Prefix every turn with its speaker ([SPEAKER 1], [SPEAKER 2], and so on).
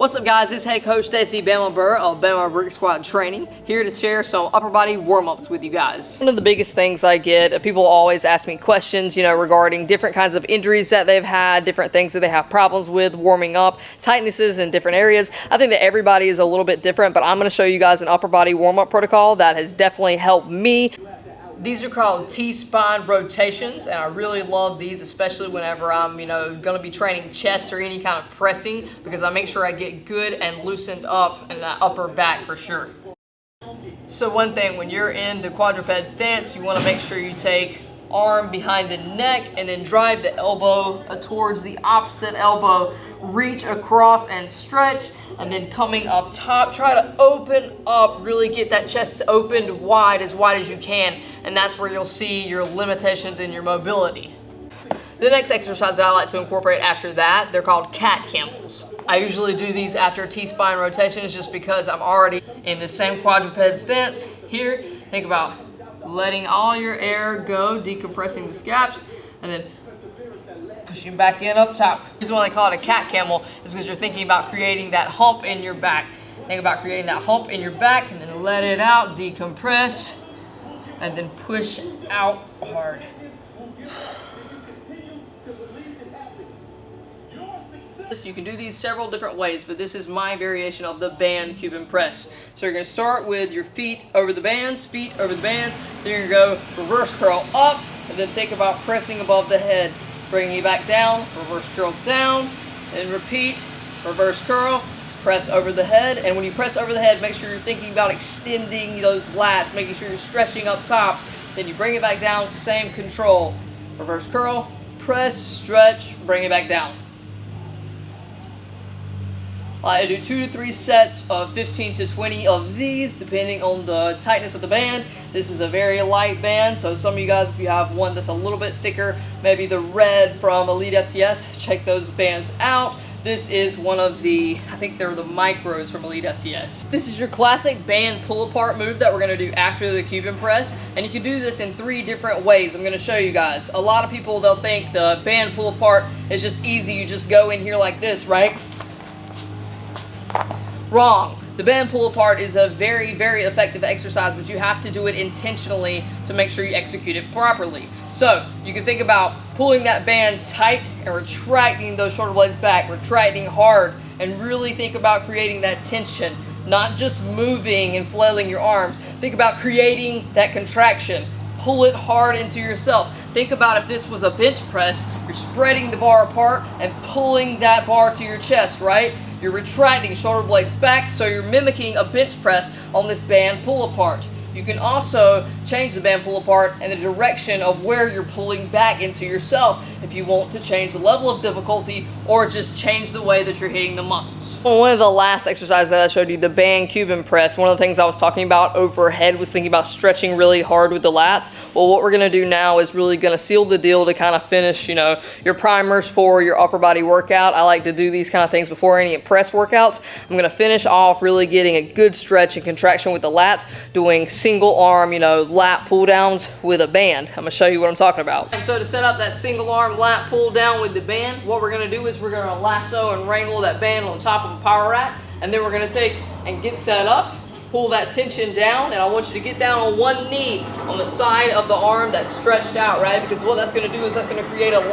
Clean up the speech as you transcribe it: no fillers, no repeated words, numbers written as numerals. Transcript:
[SPEAKER 1] What's up guys, it's Head Coach Stacy, Bama Burr of Bama Brick Squad Training, here to share some upper body warm-ups with you guys. One of the biggest things I get, people always ask me questions, regarding different kinds of injuries that they've had, different things that they have problems with warming up, tightnesses in different areas. I think that everybody is a little bit different, but I'm going to show you guys an upper body warm-up protocol that has definitely helped me. These are called T-spine rotations, and I really love these, especially whenever I'm, going to be training chest or any kind of pressing, because I make sure I get good and loosened up in that upper back for sure. So one thing, when you're in the quadruped stance, you want to make sure you take arm behind the neck and then drive the elbow towards the opposite elbow. Reach across and stretch, and then coming up top, try to open up, really get that chest opened wide as you can, and that's where you'll see your limitations in your mobility. The next exercise that I like to incorporate after that, they're called cat camels. I usually do these after T-spine rotations just because I'm already in the same quadruped stance. Here, think about letting all your air go, decompressing the scaps, and then pushing back in up top. The reason why they call it a cat camel is because you're thinking about creating that hump in your back. Think about creating that hump in your back and then let it out, decompress, and then push out hard. You can do these several different ways, but this is my variation of the band Cuban press. So you're going to start with your feet over the bands, then you're going to go reverse curl up, and then think about pressing above the head. Bringing you back down, reverse curl down, and repeat, reverse curl, press over the head. And when you press over the head, make sure you're thinking about extending those lats, making sure you're stretching up top. Then you bring it back down, same control. Reverse curl, press, stretch, bring it back down. I do 2 to 3 sets of 15 to 20 of these, depending on the tightness of the band. This is a very light band, so some of you guys, if you have one that's a little bit thicker, maybe the red from Elite FTS, check those bands out. This is one of the, I think they're the micros from Elite FTS. This is your classic band pull-apart move that we're going to do after the Cuban press, and you can do this in 3 different ways. I'm going to show you guys. A lot of people, they'll think the band pull-apart is just easy. You just go in here like this, right? Wrong. The band pull apart is a very, very effective exercise, but you have to do it intentionally to make sure you execute it properly. So you can think about pulling that band tight and retracting those shoulder blades back, retracting hard, and really think about creating that tension, not just moving and flailing your arms. Think about creating that contraction. Pull it hard into yourself. Think about if this was a bench press, you're spreading the bar apart and pulling that bar to your chest, right? You're retracting shoulder blades back, so you're mimicking a bench press on this band pull apart. You can also change the band pull apart in the direction of where you're pulling back into yourself if you want to change the level of difficulty or just change the way that you're hitting the muscles. One of the last exercises that I showed you, the band Cuban press, one of the things I was talking about overhead was thinking about stretching really hard with the lats. Well, what we're going to do now is really going to seal the deal to kind of finish, your primers for your upper body workout. I like to do these kind of things before any press workouts. I'm going to finish off really getting a good stretch and contraction with the lats, doing single arm, lat pull downs with a band. I'm going to show you what I'm talking about. And so to set up that single arm lat pull down with the band, what we're going to do is we're going to lasso and wrangle that band on top of a power rack, and then we're going to take and get set up, pull that tension down, and I want you to get down on one knee on the side of the arm that's stretched out, right? Because what that's going to do is that's going to create a line